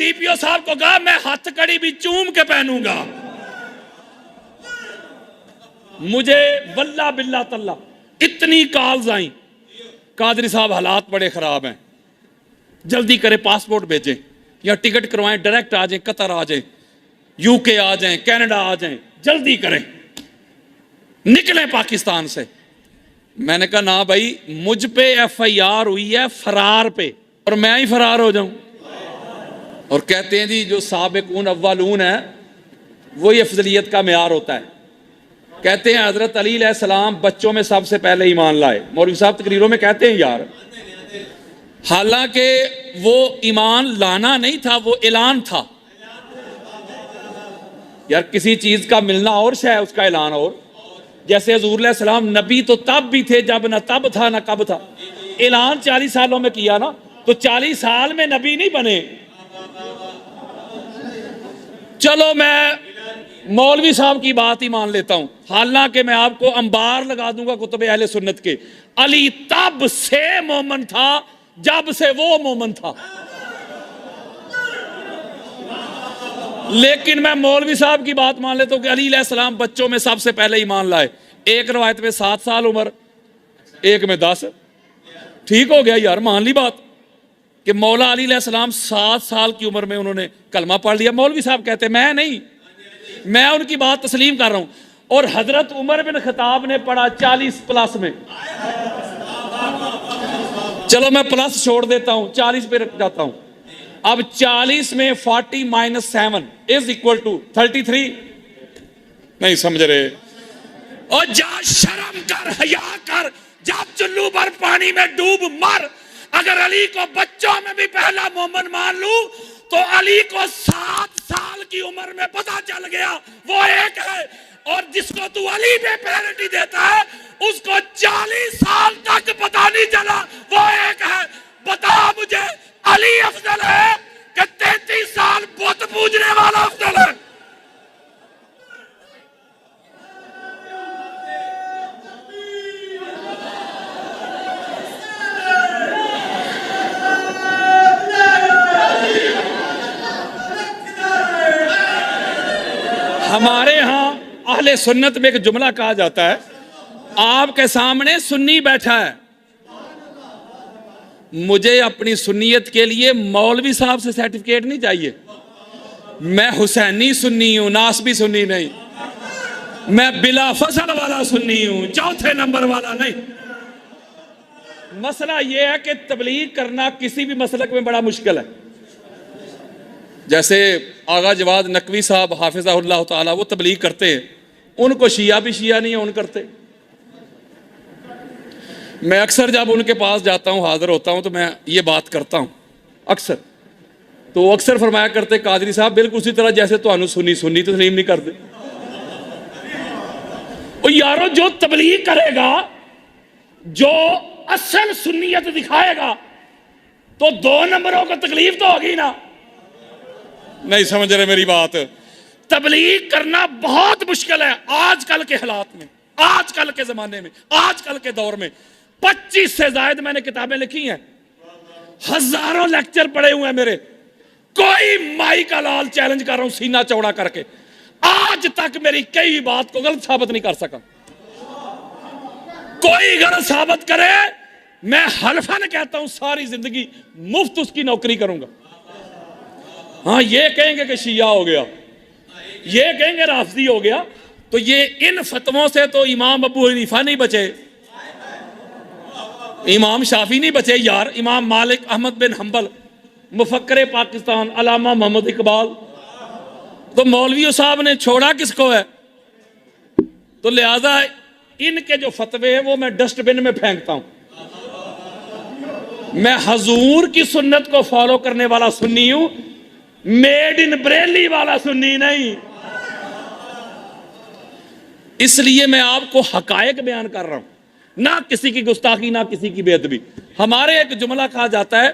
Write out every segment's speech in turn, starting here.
DPO साहब को कहा मैं हथकड़ी भी चूम के पहनूंगा। मुझे वल्ला बिल्ला तल्ला इतनी कॉल्स आई, कादरी साहब हालात बड़े खराब हैं, जल्दी करें पासपोर्ट भेजें या टिकट करवाएं, डायरेक्ट आ जाएं, कतर आ जाएं, यूके आ जाएं, कनाडा आ जाएं, जल्दी करें, निकलें पाकिस्तान से। मैंने कहा ना भाई, मुझ पे एफआईआर हुई है फरार पे, और मैं ही फरार हो जाऊं। और कहते हैं जी जो साबिकून अव्वलून है वही अफजलियत का मेयार होता है। कहते हैं हजरत अली अलैहिस्सलाम बच्चों में सबसे पहले ईमान लाए। मौलवी साहब तकरीरों में कहते हैं यार, हालांकि वो ईमान लाना नहीं था, वो ऐलान था। यार किसी चीज का मिलना और शय है, उसका ऐलान और। जैसे हजूर अलैहिस्सलाम नबी तो तब भी थे जब न तब था न कब था। ऐलान 40 सालों में किया ना, तो 40 साल में नबी नहीं बने। चलो मैं मौलवी साहब की बात ही मान लेता हूं, हालांकि मैं आपको अंबार लगा दूंगा कुतुब अहले सुन्नत के, अली तब से मोमन था जब से वो मोमन था। लेकिन मैं मौलवी साहब की बात मान लेता हूं कि अली अलैहिस्सलाम बच्चों में सबसे पहले ईमान लाए। एक रवायत में 7 साल उम्र, एक में 10। ठीक हो गया यार, मान ली बात कि मौला अली अलैहिस्सलाम 7 साल की उम्र में उन्होंने कलमा पढ़ लिया। मौलवी साहब कहते हैं मैं नहीं, मैं उनकी बात तस्लीम कर रहा हूं। और हजरत उमर बिन खताब ने पढ़ा 40 प्लस में। चलो मैं प्लस छोड़ देता हूं, 40 पे रख जाता हूं। अब 40 में 40 - 7 इज इक्वल टू 33। नहीं समझ रहे? और जा शर्म कर, हया कर, जब चुल्लू भर पानी में डूब मर। अगर अली को बच्चों में भी पहला मोमन मान लूं तो अली को 7 साल की उम्र में पता चल गया वो एक है, और जिसको तू अली पे प्रायोरिटी देता है उसको 40 साल तक पता नहीं चला वो एक है। बता मुझे, अली अफजल है कि 33 साल बुत पूजने वाला अफजल है? हमारे यहां अहले सुन्नत में एक जुमला कहा जाता है, आपके सामने सुन्नी बैठा है, मुझे अपनी सुन्नियत के लिए मौलवी साहब से सर्टिफिकेट नहीं चाहिए। मैं हुसैनी सुन्नी हूं, नासबी सुन्नी नहीं। मैं बिला फसल वाला सुन्नी हूं, चौथे नंबर वाला नहीं। मसला यह है कि तबलीग करना किसी भी मसलक में बड़ा मुश्किल है। जैसे आगा जवाद नकवी साहब हाफिज़हुल्लाह ताला, वो तबलीग करते हैं, उनको शिया भी शिया नहीं है उन करते। मैं अक्सर जब उनके पास जाता हूं, हाजिर होता हूं, तो मैं ये बात करता हूं अक्सर। तो वो अक्सर फरमाया करते, कादरी साहब बिल्कुल उसी तरह जैसे तुहानू सुन्नी सुन्नी तस्लीम नहीं करते। और यारो जो तबलीग करेगा, जो असल सुन्नियत दिखाएगा, तो 2 नंबरों को तकलीफ तो होगी ना। नहीं समझ रहे मेरी बात? तबलीग करना बहुत मुश्किल है आजकल के हालात में, आजकल के जमाने में, आजकल के दौर में। 25 से ज्यादा मैंने किताबें लिखी हैं, हजारों लेक्चर पढ़े हुए हैं मेरे। कोई माई का लाल चैलेंज कर रहा हूं सीना चौड़ा करके, आज तक मेरी कई बात को गलत साबित नहीं कर सका। कोई गलत साबित करे, मैं हल्फन कहता हूं सारी जिंदगी मुफ्त उसकी नौकरी करूंगा। हाँ, ये कहेंगे कि शिया हो गया, ये कहेंगे राफजी हो गया, तो ये इन फतवों से तो इमाम अबू हनीफा नहीं बचे, इमाम शाफी नहीं बचे यार, इमाम मालिक, अहमद बिन हंबल, मुफक्कर पाकिस्तान अल्लामा मोहम्मद इकबाल। तो मौलवी साहब ने छोड़ा किसको है? तो लिहाजा इनके जो फतवे हैं वो मैं डस्टबिन में फेंकता हूं। मैं हजूर की सुन्नत को फॉलो करने वाला सुन्नी हूं, मेड इन बरेली वाला सुन्नी नहीं। इसलिए मैं आपको हकायक बयान कर रहा हूं, ना किसी की गुस्ताखी, ना किसी की बेअदबी। हमारे एक जुमला कहा जाता है,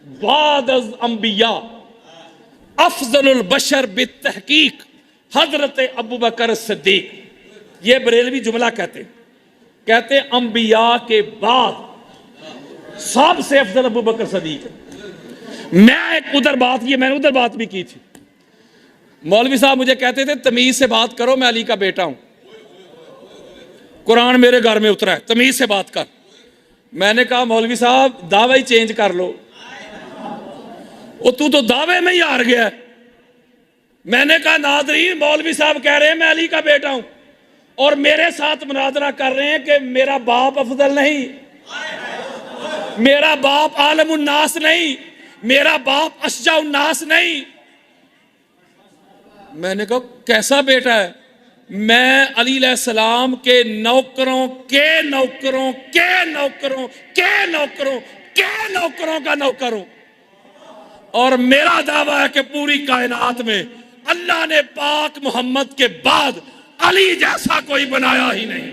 बाद अज़ अंबिया अफजलुल बशर बित्तहकीक हजरत अबू बकर सिद्दीक। ये बरेलवी जुमला कहते हैं अंबिया के बाद सबसे अफजल अबू बकर सिद्दीक। मैं एक उधर बात की, मैंने उधर बात भी की थी। मौलवी साहब मुझे कहते थे तमीज से बात करो, मैं अली का बेटा हूं, कुरान मेरे घर में उतरा है, तमीज से बात कर। मैंने कहा मौलवी साहब दावा ही चेंज कर लो, तू तो दावे में ही हार गया है। मैंने कहा नादरीन मौलवी साहब कह रहे हैं मैं अली का बेटा हूं और मेरे साथ मुनाजरा कर रहे हैं कि मेरा बाप अफजल नहीं, मेरा बाप आलमुन्नास नहीं, मेरा बाप अशजाउन्नास नहीं। मैंने कहा कैसा बेटा है? मैं अली अलैहिस्सलाम के नौकरों के नौकरों के नौकरों के नौकरों के नौकरों का नौकर हूं और मेरा दावा है कि पूरी कायनात में अल्लाह ने पाक मोहम्मद के बाद अली जैसा कोई बनाया ही नहीं।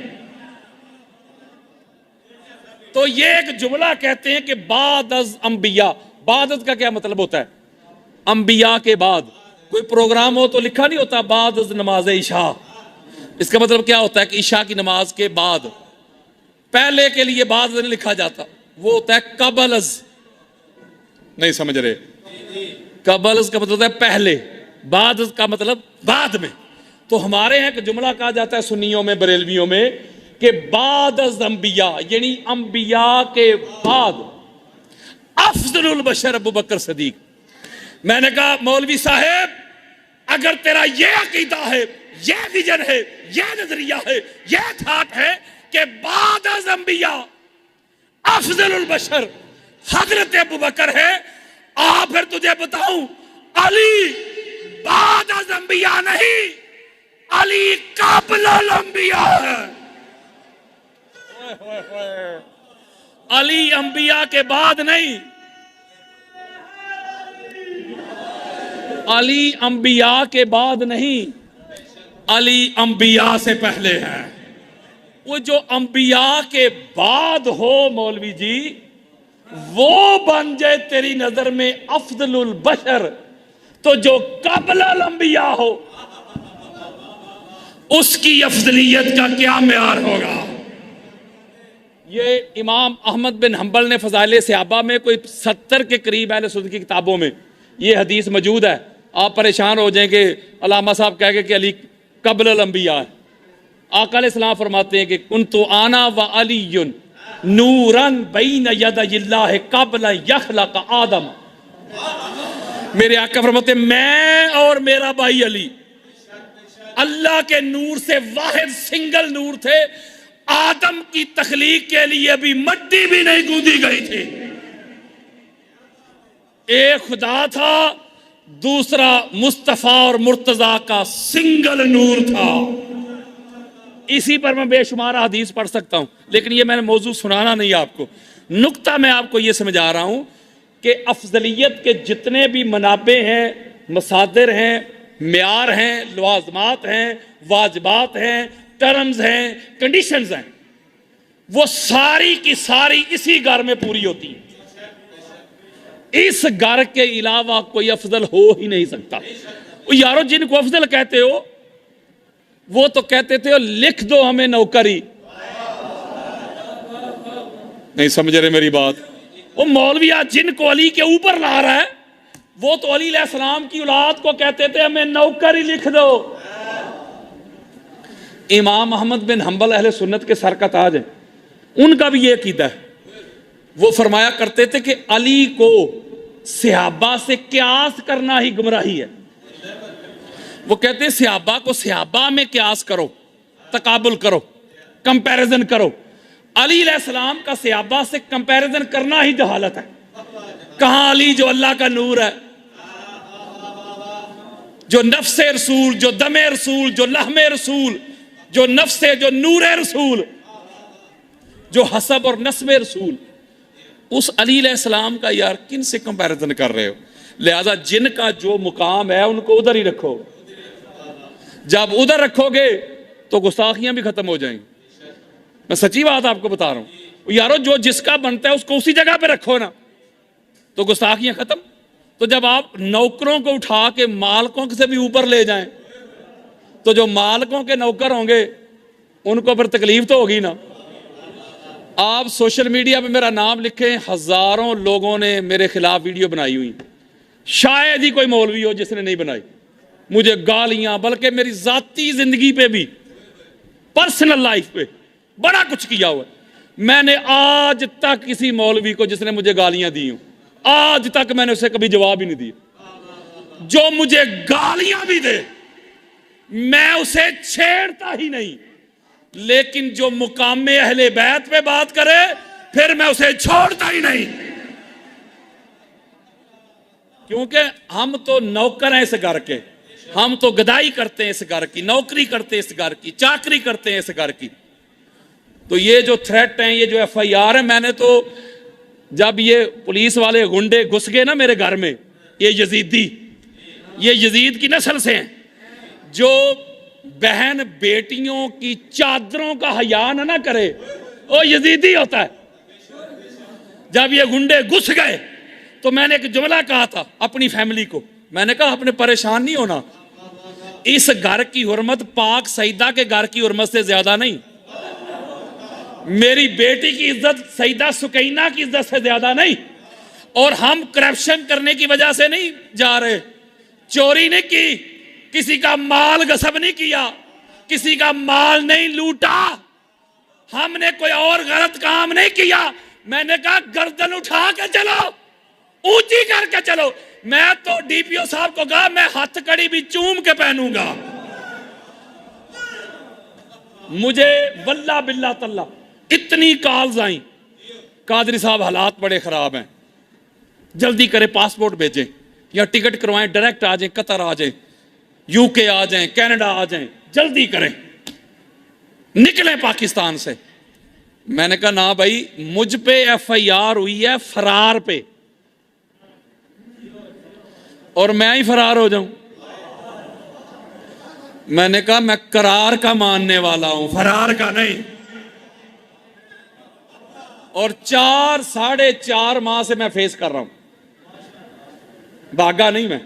तो ये एक जुमला कहते हैं कि बाद अज़ अंबिया, बाद अज़ का क्या मतलब होता है? अंबिया के बाद। कोई प्रोग्राम हो तो लिखा नहीं होता बाद अज़ नमाज इशा, इसका मतलब क्या होता है कि इशा की नमाज के बाद, पहले के लिए बाद नहीं लिखा जाता, वो होता है कबल अज़। नहीं समझ रहे? कबल अज़ का मतलब होता है पहले, बाद अज़ का मतलब बाद में। तो हमारे यहाँ एक जुमला कहा जाता है सुन्नियों में, बरेलवियों में, कि बाद अज़ अंबिया, यानी अंबिया के बाद अफज़लुल बशर अबू बकर सदीक। मैंने कहा मौलवी साहब अगर तेरा ये अकीदा है, ये विजन है, ये नजरिया है, ये थाट है कि बाद अज़ अंबिया अफज़लुल बशर हजरत अबू बकर है, फिर तुझे बताऊं अली बाद अज़ अंबिया नहीं, अली क़ब्ल अंबिया है। अली अंबिया के बाद नहीं, अली अंबिया के बाद नहीं, अली अंबिया से पहले है। वो जो अंबिया के बाद हो मौलवी जी, वो बन जाए तेरी नजर में अफजलुल बशर, तो जो कबल अंबिया हो उसकी अफजलियत का क्या मेयार होगा? ये इमाम अहमद बिन हंबल ने फज़ाइल सहाबा में कोई 70 के करीब अहले सुन्नत की किताबों में ये हदीस मौजूद है। आप परेशान हो जाएंगे अल्लामा साहब कह के कि अली कबल अंबिया है। आका अलैहिस्सलाम फरमाते हैं कि कुन्तु आना व अलीयुन नूरन बैन यदैल्लाह क़ब्ल यख़लक़ आदम। मेरे आका फरमाते हैं मैं और मेरा भाई अली अल्लाह के नूर से वाहिद सिंगल नूर थे, आदम की तख्लीक के लिए भी मट्टी भी नहीं गूंदी गई थी। एक खुदा था, दूसरा मुस्तफा और मुर्तजा का सिंगल नूर था। इसी पर मैं बेशुमार हदीस पढ़ सकता हूं, लेकिन ये मैंने मौजू सुनाना नहीं आपको। नुक्ता मैं आपको ये समझा रहा हूं कि अफजलियत के जितने भी मनाबे हैं, मसादिर हैं, म्यार हैं, लवाजमात हैं, वाजिबात हैं, टर्म्स हैं, कंडीशंस हैं, वो सारी की सारी इसी घर में पूरी होती है। इस घर के अलावा कोई अफजल हो ही नहीं सकता। यारो जिनको अफजल कहते हो वो तो कहते थे लिख दो हमें नौकरी। नहीं समझ रहे मेरी बात? वो मौलविया जिनको अली के ऊपर ला रहा है वो तो अली अलैहिस्सलाम की औलाद को कहते थे हमें नौकरी लिख दो। इमाम अहमद बिन हंबल अहले सुन्नत के सर का ताज है, उनका भी ये अकीदा है। वो फरमाया करते थे कि अली को सहाबा से क्यास करना ही गुमराही है। वो कहते हैं सहाबा को सहाबा में क्यास करो, तकाबुल करो, कंपैरिजन करो। अली अलैहिस्सलाम का सहाबा से कंपैरिजन करना ही जहालत है। कहां अली जो अल्लाह का नूर है, जो नफ्से रसूल, जो दमे रसूल, जो लहमे रसूल, जो नफ्से, जो नूरे रसूल, जो हसब और नस्बे रसूल, उस अली अलैहिस्सलाम का यार किन से कंपैरिजन कर रहे हो? लिहाजा जिनका जो मुकाम है उनको उधर ही रखो। जब उधर रखोगे तो गुस्ताखियां भी खत्म हो जाएंगी। मैं सच्ची बात आपको बता रहा हूं यारो, जो जिसका बनता है उसको उसी जगह पे रखो ना, तो गुस्ताखियां खत्म। तो जब आप नौकरों को उठा के मालकों से भी ऊपर ले जाएं, तो जो मालकों के नौकर होंगे उनको फिर तकलीफ तो होगी ना। आप सोशल मीडिया पे मेरा नाम लिखें, हजारों लोगों ने मेरे खिलाफ वीडियो बनाई हुई। शायद ही कोई मौलवी हो जिसने नहीं बनाई। मुझे गालियां, बल्कि मेरी जाती जिंदगी पे भी, पर्सनल लाइफ पे बड़ा कुछ किया हुआ। मैंने आज तक किसी मौलवी को जिसने मुझे गालियां दी हो, आज तक मैंने उसे कभी जवाब ही नहीं दिया। जो मुझे गालियां भी दे मैं उसे छेड़ता ही नहीं, लेकिन जो मुकामे अहले बैत पे बात करे फिर मैं उसे छोड़ता ही नहीं। क्योंकि हम तो नौकर हैं इस घर के, हम तो गदाई करते हैं इस घर की, नौकरी करते हैं इस घर की, चाकरी करते हैं इस घर की। तो ये जो थ्रेट हैं, ये जो FIR है, मैंने तो जब ये पुलिस वाले गुंडे घुस गए ना मेरे घर में, ये यजीदी, ये यजीद की नस्ल से हैं, जो बहन बेटियों की चादरों का हया ना करे वो यजीदी होता है। जब ये गुंडे घुस गए तो मैंने एक जुमला कहा था अपनी फैमिली को, मैंने कहा आपने परेशान नहीं होना, इस घर की हुर्मत पाक सईदा के घर की हुर्मत से ज्यादा नहीं, मेरी बेटी की इज्जत सईदा सुकैना की इज्जत से ज्यादा नहीं। और हम करप्शन करने की वजह से नहीं जा रहे, चोरी नहीं की, किसी का माल गसब नहीं किया, किसी का माल नहीं लूटा, हमने कोई और गलत काम नहीं किया। मैंने कहा गर्दन उठा के चलो, ऊंची करके चलो। मैं तो DPO साहब को कहा मैं हथकड़ी भी चूम के पहनूंगा। मुझे वल्ला बिल्ला तल्ला इतनी कॉल्स आई, कादरी साहब हालात बड़े खराब हैं, जल्दी करें पासपोर्ट भेजें या टिकट करवाएं, डायरेक्ट आ जाएं, कतर आ जाएं, UK आ जाएं, कनाडा आ जाएं, जल्दी करें, निकलें पाकिस्तान से। मैंने कहा ना भाई, मुझ पे FIR हुई है फरार पे, और मैं ही फरार हो जाऊं। मैंने कहा मैं करार का मानने वाला हूं, फरार का नहीं। और 4-4.5 माह से मैं फेस कर रहा हूं, भागा नहीं, मैं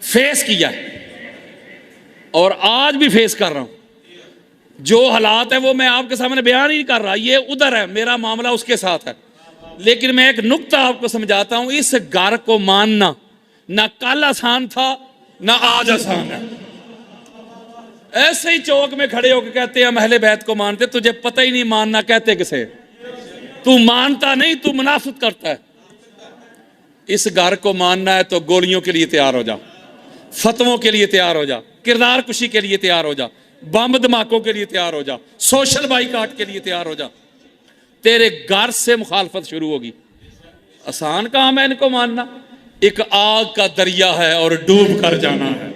फेस किया और आज भी फेस कर रहा हूं। जो हालात है वो मैं आपके सामने बयान ही नहीं कर रहा, ये उधर है, मेरा मामला उसके साथ है। लेकिन मैं एक नुक्ता आपको समझाता हूं, इस घर को मानना ना कल आसान था ना आज आसान है। ऐसे ही चौक में खड़े होकर कहते हैं हम अहले बैत को मानते, तुझे पता ही नहीं मानना कहते किसे, तू मानता नहीं, तू मुनाफिक करता है। इस घर को मानना है तो गोलियों के लिए तैयार हो जा, फतवों के लिए तैयार हो जा, किरदार कुशी के लिए तैयार हो जा, बम धमाकों के लिए तैयार हो जा, सोशल बाइकाट के लिए तैयार हो जा। तेरे घर से मुखालफत शुरू होगी। आसान काम है इनको मानना, एक आग का दरिया है और डूब कर जाना है।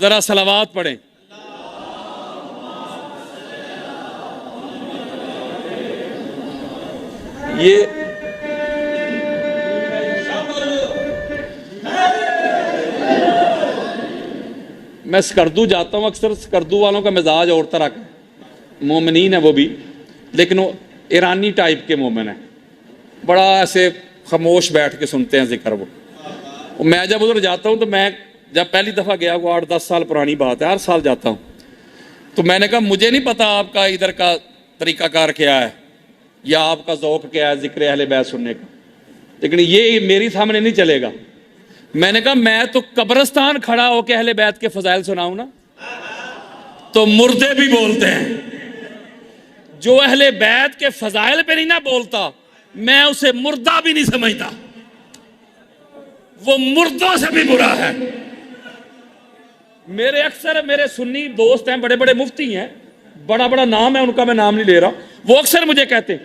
जरा सलावात पढ़ें। ये मैं स्कर्दू जाता हूँ, अक्सर स्कर्दू वालों का मिजाज और तरह का, मोमिनीन है वो भी, लेकिन वो ईरानी टाइप के मोमिन है, बड़ा ऐसे खामोश बैठ के सुनते हैं जिक्र वो। मैं जब उधर जाता हूँ तो मैं जब पहली दफ़ा गया, वो 8-10 साल पुरानी बात है, हर साल जाता हूँ, तो मैंने कहा मुझे नहीं पता आपका इधर का तरीक़ाकार क्या है या आपका ज़ौक़ क्या है ज़िक्र अहले बैत सुनने का, लेकिन ये मेरे सामने नहीं चलेगा। मैंने कहा मैं तो कब्रिस्तान खड़ा होकर अहले बैत के फजाइल सुनाऊं ना, तो मुर्दे भी बोलते हैं। जो अहले बैत के फजाइल पे नहीं ना बोलता, मैं उसे मुर्दा भी नहीं समझता, वो मुर्दों से भी बुरा है। मेरे सुन्नी दोस्त हैं, बड़े बड़े मुफ्ती हैं, बड़ा बड़ा नाम है उनका, मैं नाम नहीं ले रहा, वो अक्सर मुझे कहते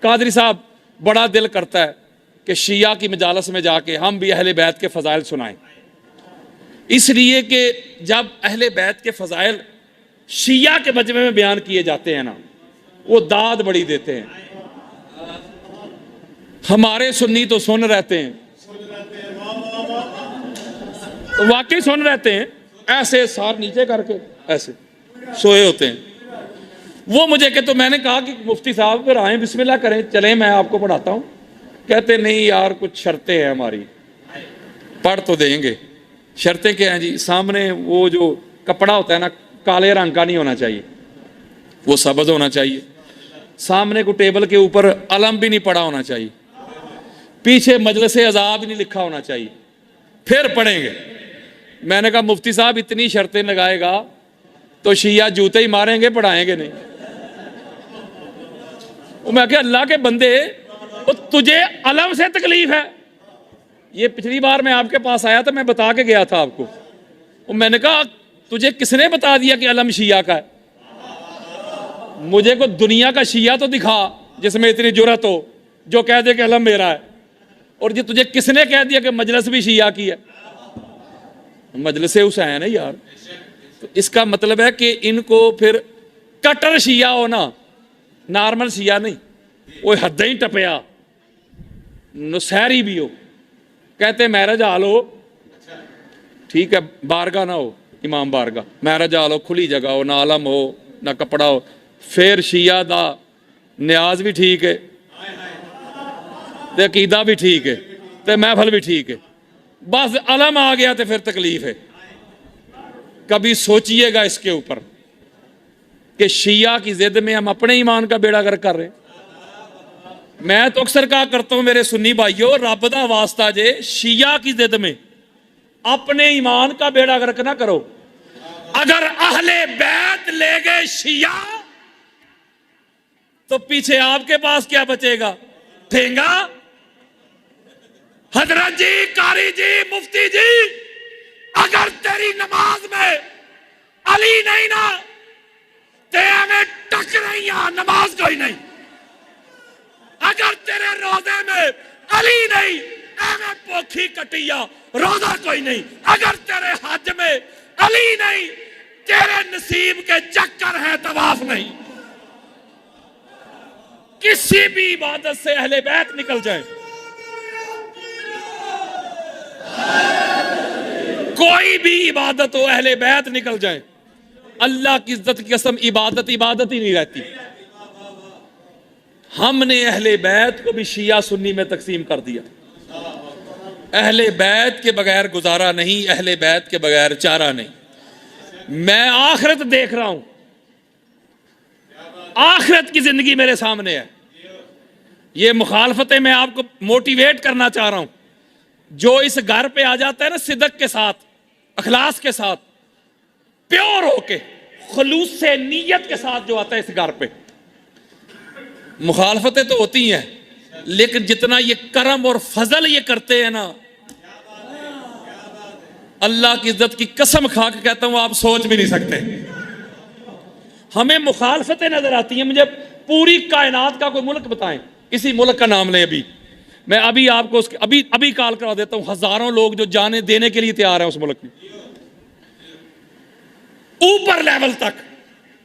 कादरी साहब बड़ा दिल करता है कि शिया की मजालस में जाके हम भी अहले बैत के फ़ज़ाइल सुनाएं, इसलिए कि जब अहले बैत के फ़ज़ाइल शिया के मजमे में बयान किए जाते हैं ना, वो दाद बड़ी देते हैं। हमारे सुन्नी तो सुन रहते हैं, तो वाकई सुन रहते हैं, ऐसे सार नीचे करके ऐसे सोए होते हैं। वो मुझे कहते, तो मैंने कहा कि मुफ्ती साहब फिर आए, बिस्मिल्लाह करें, चलें मैं आपको पढ़ाता हूँ। कहते नहीं यार कुछ शर्तें हैं हमारी, पढ़ तो देंगे। शर्तें क्या हैं जी? सामने वो जो कपड़ा होता है ना, काले रंग का नहीं होना चाहिए, वो सब्ज़ होना चाहिए। सामने को टेबल के ऊपर अलम भी नहीं पड़ा होना चाहिए। पीछे मजलिस अज़ाब नहीं लिखा होना चाहिए, फिर पढ़ेंगे। मैंने कहा मुफ्ती साहब इतनी शर्तें लगाएगा तो शिया जूते ही मारेंगे, पढ़ाएंगे नहीं। वो मैं क्या अल्लाह के बंदे, वो तुझे अलम से तकलीफ है। ये पिछली बार मैं आपके पास आया था, मैं बता के गया था आपको। वो मैंने कहा तुझे किसने बता दिया कि अलम शिया का है? मुझे को दुनिया का शिया तो दिखा जिसमें इतनी जुर्रत हो जो कह दे कि अलम मेरा है। और ये तुझे किसने कह दिया कि मजलिस भी शिया की है? मजलिस हुसैन है यार। तो इसका मतलब है कि इनको फिर कटर शिया हो ना, नॉर्मल शिया नहीं। वो हद ही टपया नुसैरी भी हो, कहते मैरिज हाल हो, ठीक है, बारगा ना हो, इमाम बारगा, मैरिज हाल हो, खुली जगह हो, ना आलम हो ना कपड़ा हो, फिर शिया दा न्याज भी ठीक है, ते अकीदा भी ठीक है, ते महफल भी ठीक है। बस अलम आ गया तो फिर तकलीफ है। कभी सोचिएगा इसके ऊपर कि शिया की जिद में हम अपने ईमान का बेड़ा गर्क कर रहे हैं। मैं तो अक्सर कहा करता हूं मेरे सुन्नी भाइयों, रब दा वास्ता जे शिया की जिद में अपने ईमान का बेड़ा गर्क ना करो। अगर अहले बैत ले गए शिया तो पीछे आपके पास क्या बचेगा? ठेंगा। हजरत जी, कारी जी, मुफ्ती जी, अगर तेरी नमाज में अली नहीं ना ते हमें टक नहीं, यहां नमाज कोई नहीं। अगर तेरे रोजे में अली नहीं, हमें पोखी कटिया, रोजा कोई नहीं। अगर तेरे हज में अली नहीं, तेरे नसीब के चक्कर है, तवाफ नहीं। किसी भी इबादत से अहले बैत निकल जाए, कोई भी इबादत हो, अहले बैत निकल जाए, अल्लाह की इज्जत की कसम इबादत इबादत ही नहीं रहती। हमने अहले बैत को भी शिया सुन्नी में तकसीम कर दिया। अहले बैत के बगैर गुजारा नहीं, अहले बैत के बगैर चारा नहीं। मैं आखिरत देख रहा हूं, आखिरत की जिंदगी मेरे सामने है। ये मुखालफतें मैं आपको मोटिवेट करना चाह रहा हूं। जो इस घर पे आ जाता है ना सिदक के साथ, अखलास के साथ, प्योर होके, खलूस से नीयत के साथ जो आता है इस घर पे, मुखालफतें तो होती हैं, लेकिन जितना ये करम और फजल ये करते हैं ना, अल्लाह की इज्जत की कसम खा के कहता हूं आप सोच भी नहीं सकते। हमें मुखालफतें नजर आती हैं। मुझे पूरी कायनात का कोई मुल्क बताएं, किसी मुल्क का नाम लें। अभी मैं अभी आपको उसके अभी कॉल करा देता हूं। हजारों लोग जो जाने देने के लिए तैयार हैं उस मुल्क में, ऊपर लेवल तक।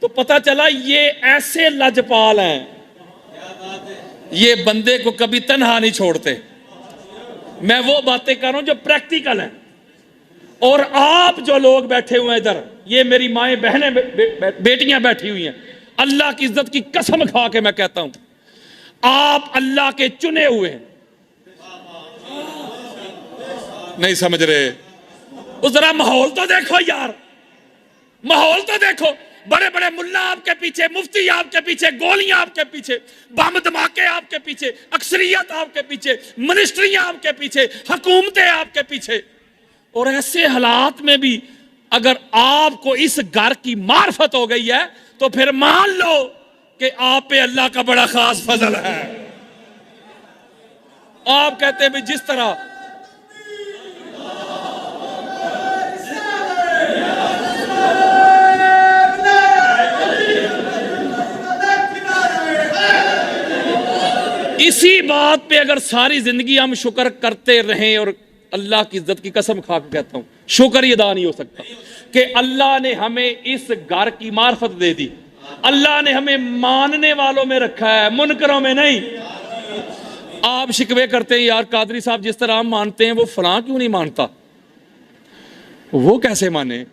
तो पता चला ये ऐसे लजपाल हैं, ये बंदे को कभी तन्हा नहीं छोड़ते। मैं वो बातें कर रहा हूं जो प्रैक्टिकल हैं। और आप जो लोग बैठे हुए हैं इधर, ये मेरी माएं बहनें बेटियां बैठी हुई हैं, अल्लाह की इज्जत की कसम खा के मैं कहता हूं आप अल्लाह के चुने हुए हैं। नहीं समझ रहे? उस जरा माहौल तो देखो यार, माहौल तो देखो। बड़े बड़े मुल्ला आपके पीछे, मुफ्ती आपके पीछे, गोलियां आपके पीछे, बम धमाके आपके पीछे, अक्सरियत आपके पीछे, मिनिस्ट्रियां आपके पीछे, हुकूमतें आपके पीछे। और ऐसे हालात में भी अगर आपको इस घर की मार्फत हो गई है तो फिर मान लो कि आप पे अल्लाह का बड़ा खास फजल है। आप कहते हैं भी जिस तरह इसी बात पे अगर सारी जिंदगी हम शुक्र करते रहें, और अल्लाह की इज्जत की कसम खा के कहता हूं शुक्र ही अदा नहीं हो सकता कि अल्लाह ने हमें इस घर की मार्फत दे दी। अल्लाह ने हमें मानने वालों में रखा है, मुनकरों में नहीं। आप शिकवे करते हैं यार कादरी साहब जिस तरह हम मानते हैं वो फलां क्यों नहीं मानता, वो कैसे माने?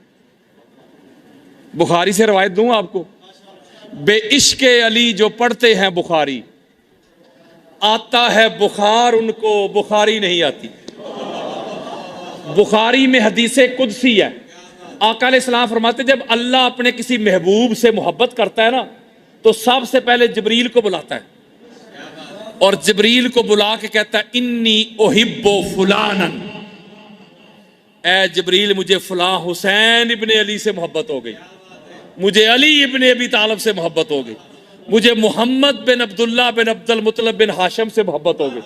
बुखारी से रवायत दूं आपको, बेइश्के अली जो पढ़ते हैं बुखारी, आता है बुखार उनको, बुखारी नहीं आती। बुखारी में हदीसे कुदसी है। आका अलैहिस्सलाम फरमाते जब अल्लाह अपने किसी महबूब से मोहब्बत करता है ना तो सबसे पहले जिब्रील को बुलाता है। और जबरील को बुला के कहता है इन्नी ओहिब्बो फुलानन, ए जबरील मुझे फलां हुसैन इब्ने अली से मोहब्बत हो गई, मुझे अली इब्ने अबी तालिब से मोहब्बत हो गई, मुझे मोहम्मद बिन अब्दुल्ला बिन अब्दुल मुत्तलिब बिन हाशिम से मोहब्बत हो गई।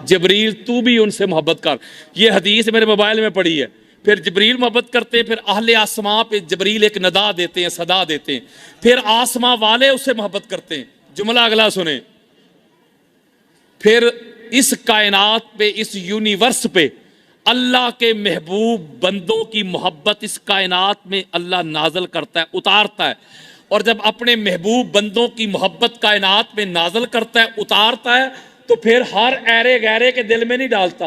जबरील तू भी उनसे मोहब्बत कर। ये हदीस मेरे मोबाइल में पड़ी है। फिर जबरील मोहब्बत करते हैं, फिर अहले आसमां पे जबरील एक नदा देते हैं, सदा देते हैं, फिर आसमां वाले उससे मोहब्बत करते हैं। जुमला अगला सुने, फिर इस कायनात पे, इस यूनिवर्स पे अल्लाह के महबूब बंदों की मोहब्बत इस कायनात में अल्लाह नाजल करता है, उतारता है। और जब अपने महबूब बंदों की मोहब्बत कायनात में नाजल करता है, उतारता है, तो फिर हर ऐरे गैरे के दिल में नहीं डालता,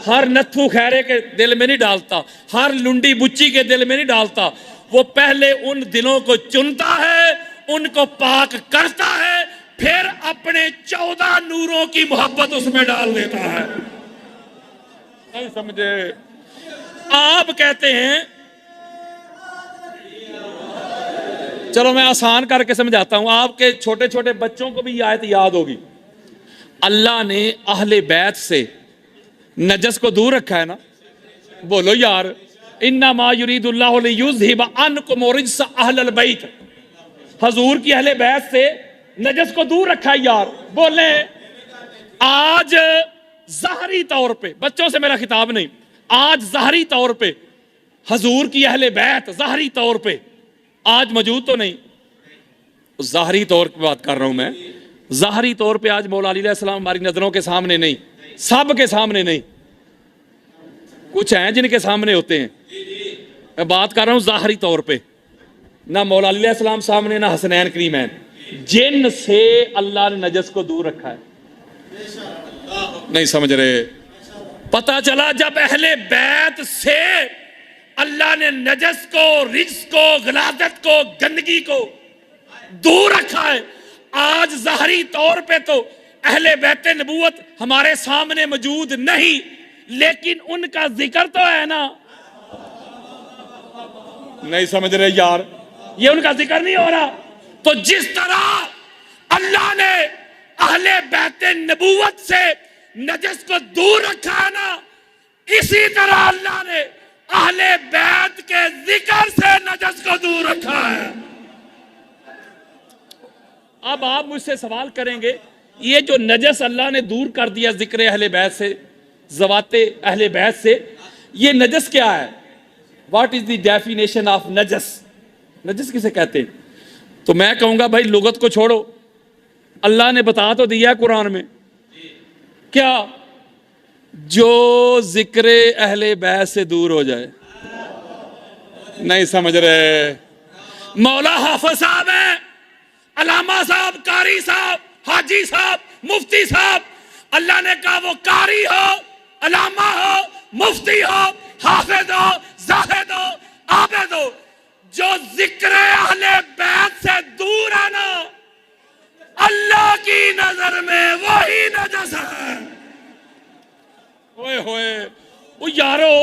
हर नत्थू खैरे के दिल में नहीं डालता, हर लुंडी बुच्ची के दिल में नहीं डालता। वो पहले उन दिलों को चुनता है, उनको पाक करता है, फिर अपने 14 नूरों की मोहब्बत उसमें डाल देता है। नहीं समझे? आप कहते हैं, चलो मैं आसान करके समझाता हूं, आपके छोटे छोटे बच्चों को भी ये आयत याद होगी। अल्लाह ने अहले बैत से नजस को दूर रखा है ना, बोलो यार, इन्ना मा युरीदुल्लाहु लियुज़हिबा अन्कुम रिज्स अहलल बैत, हजूर की अहले बैत से नजस को दूर रखा है यार। बोले आज ज़ाहरी तौर पे, बच्चों से मेरा खिताब नहीं, आज ज़ाहरी तौर पे हजूर की अहले बैत ज़ाहरी तौर पे आज मौजूद तो नहीं, ज़ाहरी तौर पे बात कर रहा हूं मैं, ज़ाहरी तौर पे आज मौला अली अलैहिस्सलाम हमारी नजरों के सामने नहीं, सब के सामने नहीं, कुछ हैं जिनके सामने होते हैं। मैं बात कर रहा हूं ज़ाहरी तौर पे, ना मौला अली अलैहिस्सलाम सामने, ना हसनैन करीमैन, जिन से अल्लाह ने नजस को दूर रखा है। नहीं समझ रहे? पता चला जब अहले बैत से अल्लाह ने नजस को, रिज्स को, गलादत को, गंदगी को दूर रखा है। आज ज़ाहरी तौर पे तो अहले बैत नबूवत हमारे सामने मौजूद नहीं, लेकिन उनका जिक्र तो है ना। नहीं समझ रहे यार? ये उनका जिक्र नहीं हो रहा। तो जिस तरह अल्लाह ने अहले बैत नबूवत से नजस को दूर रखा है ना, इसी तरह अल्लाह ने अहले बैत के जिक्र से नजस को दूर रखा है। अब आप मुझसे सवाल करेंगे, ये जो नजस अल्लाह ने दूर कर दिया जिक्र अहले बैत से, ज़वाते अहले बैत से, ये नजस क्या है? What is the definition of nudges? Nudges किसे कहते हैं? तो मैं कहूंगा भाई लुगत को छोड़ो, अल्लाह ने बता तो दिया कुरान में, क्या? जो जिक्र अहले बैत से दूर हो जाए। नहीं समझ रहे? मौला हाफिज साहब है, अलामा साहब, कारी साहब, हाजी साहब, मुफ्ती साहब, अल्लाह ने कहा वो कारी हो, अलामा हो, मुफ्ती हो, हाफिज हो, जाहिद हो, आबिद हो, जो जिक्र अहले बैत से दूर है ना, अल्लाह की नजर में वही नजस है। ओए होए, वो यारो,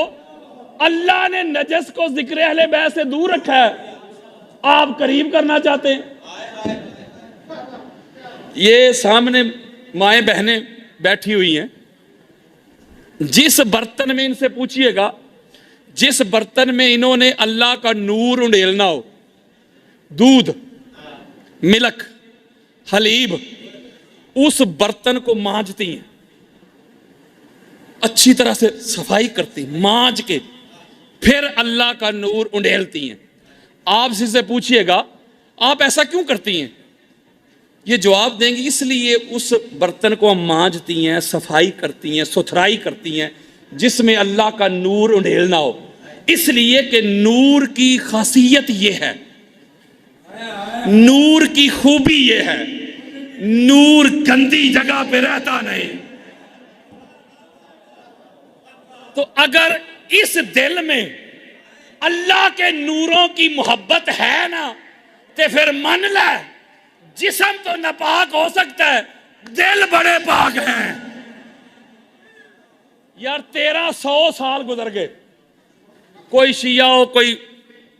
अल्लाह ने नजस को जिक्र अहले बैत से दूर रखा है, आप करीब करना चाहते हैं। ये सामने माएं बहनें बैठी हुई हैं, जिस बर्तन में इनसे पूछिएगा, जिस बर्तन में इन्होंने अल्लाह का नूर उंडेलना हो, दूध, मिल्क, हलीब, उस बर्तन को मांजती हैं, अच्छी तरह से सफाई करती, मांज के फिर अल्लाह का नूर उंडेलती हैं। आप से पूछिएगा आप ऐसा क्यों करती हैं, ये जवाब देंगे इसलिए उस बर्तन को हम मांजती हैं, सफाई करती हैं, सुथराई करती हैं, जिसमें अल्लाह का नूर उंडेलना हो, इसलिए कि नूर की खासियत ये है, नूर की खूबी ये है, नूर गंदी जगह पे रहता नहीं। तो अगर इस दिल में अल्लाह के नूरों की मोहब्बत है ना, तो फिर मन ले, जिस्म तो नापाक हो सकता है, दिल बड़े पाक हैं। यार 1300 साल गुजर गए, कोई शिया हो, कोई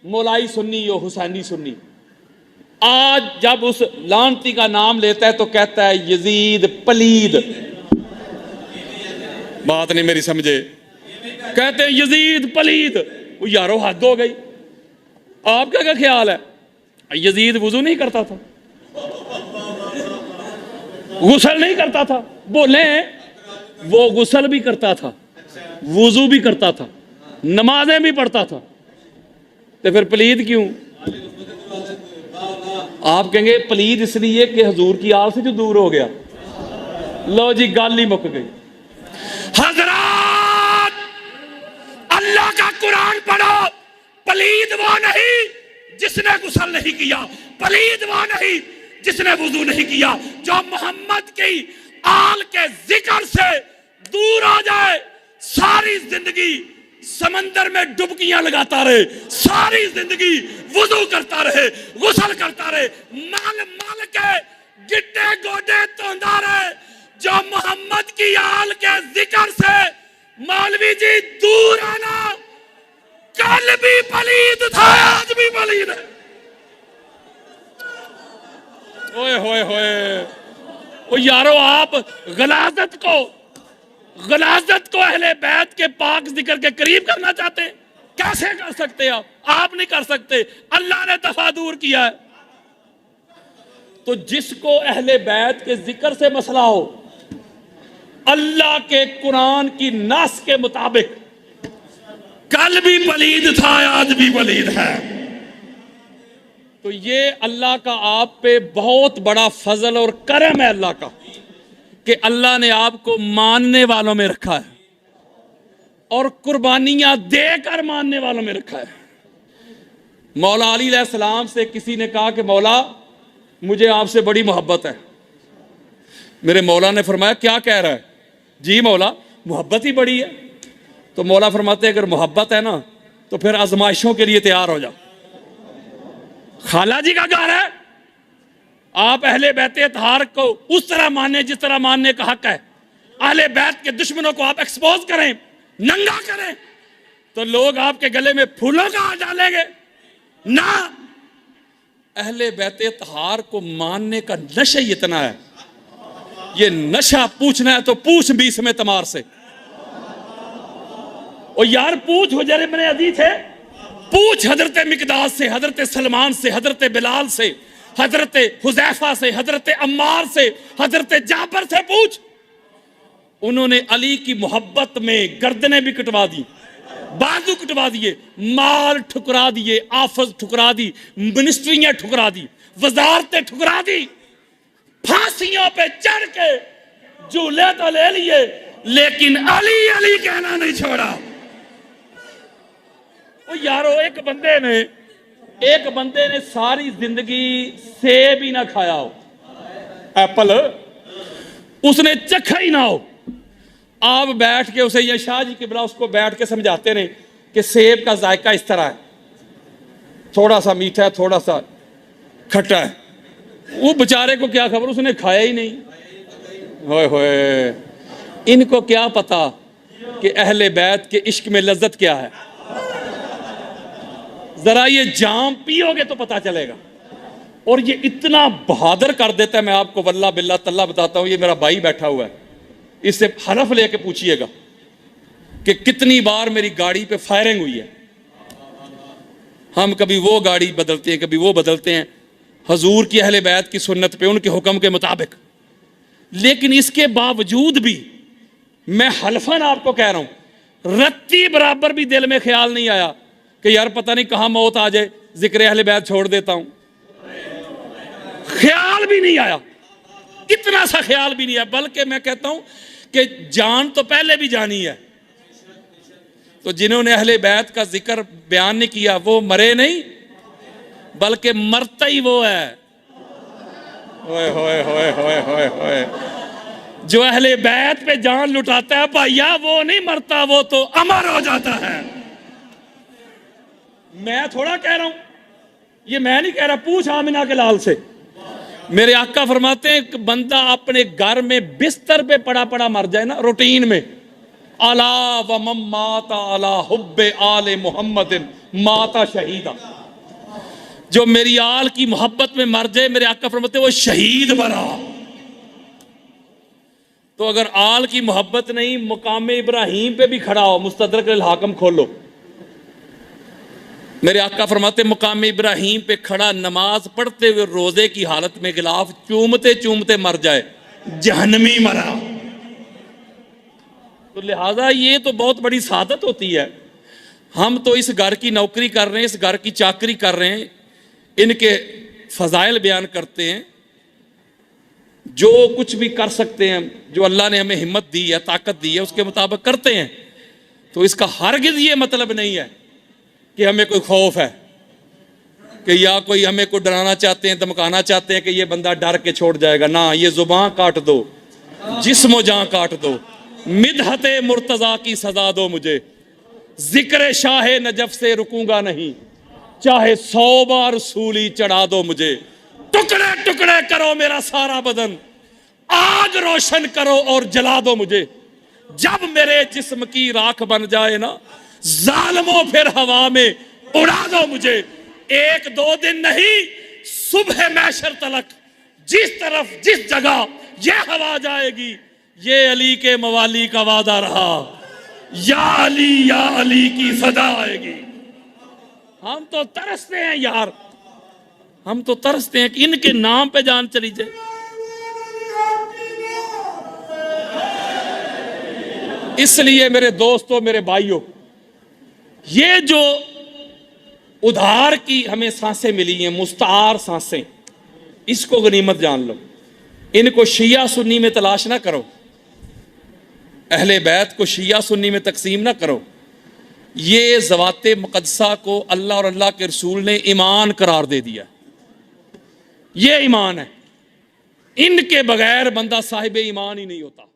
मौलाई सुन्नी हो, हुसैनी सुन्नी, आज जब उस लानती का नाम लेता है तो कहता है यजीद पलीद। बात नहीं मेरी समझे, कहते हैं यजीद पलीद। वो यारो हद हो गई। आपका क्या ख्याल है? यजीद वुजू नहीं करता था, गुसल नहीं करता था? बोले वो गुसल भी करता था, वुजू भी करता था, नमाजें भी पढ़ता था, तो फिर पलीद क्यों? आप कहेंगे पलीद इसलिए कि हुजूर की आल से जो दूर हो गया। लो जी, गाल ही मुक गई। हजरात, अल्लाह का कुरान पढ़ो। पलीद वो नहीं जिसने गुसल नहीं किया, पलीद वो नहीं जिसने वुजू नहीं किया। जो मोहम्मद की आल के जिक्र से दूर हो जाए, सारी जिंदगी समंदर में डुबकियां लगाता रहे, सारी जिंदगी वुजू करता रहे, गुसल करता रहे, माल माल के गिट्टे गोडे तोंदा रहे। जो मोहम्मद की आल के जिक्र से मौलवी जी दूर आना, कल भी पलीद था, आज भी पलीद है। ओए होए होए, ओ यारो, आप गलाजत को अहले बैत के पाक जिक्र के करीब करना चाहते हैं? कैसे कर सकते हैं आप नहीं कर सकते। अल्लाह ने दफा दूर किया है। तो जिसको अहले बैत के जिक्र से मसला हो, अल्लाह के कुरान की नास के मुताबिक कल भी पलीद था, आज भी पलीद है। तो ये अल्लाह का आप पे बहुत बड़ा फजल और करम है अल्लाह का, कि अल्लाह ने आपको मानने वालों में रखा है और कुर्बानियां देकर मानने वालों में रखा है। मौला अली अलैहिस्सलाम से किसी ने कहा कि मौला, मुझे आपसे बड़ी मोहब्बत है। मेरे मौला ने फरमाया, क्या कह रहा है? जी मौला, मोहब्बत ही बड़ी है। तो मौला फरमाते, अगर मोहब्बत है ना तो फिर आजमाइशों के लिए तैयार हो जाओ। खाला जी का घर है, आप अहले बैत अतहार को उस तरह माने जिस तरह मानने का हक है। अहले बैत के दुश्मनों को आप एक्सपोज करें, नंगा करें, तो लोग आपके गले में फूलों का हार डालेंगे ना। अहले बैत अतहार को मानने का नशा ही इतना है, ये नशा पूछना है तो पूछ 20 में तमार से। और यार पूछ हुजैर इब्ने अदी थे, पूछ हजरत मिकदाद से, हजरत सलमान से, हजरत बिलाल से, हजरत हुजैफा से, हजरत अम्मार से, हजरत जाबर से पूछ। उन्होंने अली की मोहब्बत में गर्दनें भी कटवा दी, बाजू कटवा दिए, माल ठुकरा दिए, आफज ठुकरा दी, मिनिस्ट्रियां ठुकरा दी, वजारतें ठुकरा दी, फांसियों पे चढ़ के झूले तो ले लिए, लेकिन अली अली कहना नहीं छोड़ा। ओ यारो, एक बंदे ने सारी जिंदगी सेब ही ना खाया हो, एप्पल उसने चखा ही ना हो। आप बैठ के उसे, या शाह जी किबला उसको बैठ के समझाते रहे कि सेब का जायका इस तरह है, थोड़ा सा मीठा है, थोड़ा सा खट्टा है। वो बेचारे को क्या खबर, उसने खाया ही नहीं। होए होए, इनको क्या पता कि अहले बैत के इश्क में लज्जत क्या है। जरा ये जाम पियोगे तो पता चलेगा। और ये इतना बहादुर कर देता है, मैं आपको वल्लाह बिल्लाह तल्ला बताता हूं। ये मेरा भाई बैठा हुआ है, इससे हलफ लेके पूछिएगा कि कितनी बार मेरी गाड़ी पे फायरिंग हुई है। हम कभी वो गाड़ी बदलते हैं, कभी वो बदलते हैं, हजूर की अहले बैत की सुन्नत पे, उनके हुक्म के मुताबिक। लेकिन इसके बावजूद भी मैं हलफन आपको कह रहा हूं, रत्ती बराबर भी दिल में ख्याल नहीं आया कि यार पता नहीं कहां मौत आ जाए, जिक्र अहले बैत छोड़ देता हूं। ख्याल भी नहीं आया, इतना सा ख्याल भी नहीं आया। बल्कि मैं कहता हूं कि जान तो पहले भी जानी है। तो जिन्होंने अहले बैत का जिक्र बयान नहीं किया वो मरे नहीं, बल्कि मरता ही वो है। होए होए होए होए होए होए, जो अहले बैत पे जान लुटाता है भैया, वो नहीं मरता, वो तो अमर हो जाता है। मैं थोड़ा कह रहा हूं, ये मैं नहीं कह रहा, पूछ आमिना के लाल से। मेरे आका फरमाते हैं कि बंदा अपने घर में बिस्तर पे पड़ा पड़ा मर जाए ना, रूटीन में, अला व मम्माता अला हुब्बे आले मुहम्मदिन माता शहीदा। जो मेरी आल की मोहब्बत में मर जाए, मेरे आका फरमाते वो शहीद बना। तो अगर आल की मोहब्बत नहीं, मुकाम इब्राहीम पे भी खड़ा हो, मुस्तदरक अल हाकिम खोलो, मेरे आका फरमाते मुकाम इब्राहीम पे खड़ा नमाज पढ़ते हुए रोजे की हालत में गिलाफ चूमते चूमते मर जाए, जहन्नमी मरा। तो लिहाजा ये तो बहुत बड़ी सादत होती है। हम तो इस घर की नौकरी कर रहे हैं, इस घर की चाकरी कर रहे हैं, इनके फजाइल बयान करते हैं, जो कुछ भी कर सकते हैं, जो अल्लाह ने हमें हिम्मत दी है, ताकत दी है, उसके मुताबिक करते हैं। तो इसका हरगिज़ ये मतलब नहीं है कि हमें कोई खौफ है, कि या कोई हमें कोई डराना चाहते हैं, धमकाना चाहते हैं कि ये बंदा डर के छोड़ जाएगा। ना, ये जुबान काट दो, जिस्म जान काट दो, मिदहते मुर्तज़ा की सजा दो मुझे, जिक्र शाह नजफ से रुकूंगा नहीं, चाहे 100 बार सूली चढ़ा दो मुझे, टुकड़े टुकड़े करो मेरा सारा बदन, आग रोशन करो और जला दो मुझे। जब मेरे जिस्म की राख बन जाए ना, जालिमों फिर हवा में उड़ा दो मुझे। 1-2 दिन नहीं, सुबह मैशर तलक जिस तरफ जिस जगह ये हवा जाएगी, ये अली के मवाली का वादा रहा, या अली की सदा आएगी। हम तो तरसते हैं यार, हम तो तरसते हैं कि इनके नाम पे जान चली जाए। इसलिए मेरे दोस्तों, मेरे भाइयों, ये जो उधार की हमें सांसें मिली हैं, मुस्तार सांसें, इसको गनीमत जान लो। इनको शिया सुन्नी में तलाश ना करो, अहले बैत को शिया सुन्नी में तकसीम ना करो। ये ज़वाते मुक़द्दसा को अल्लाह और अल्लाह के रसूल ने ईमान करार दे दिया। ये ईमान है, इनके बगैर बंदा साहिब ईमान ही नहीं होता।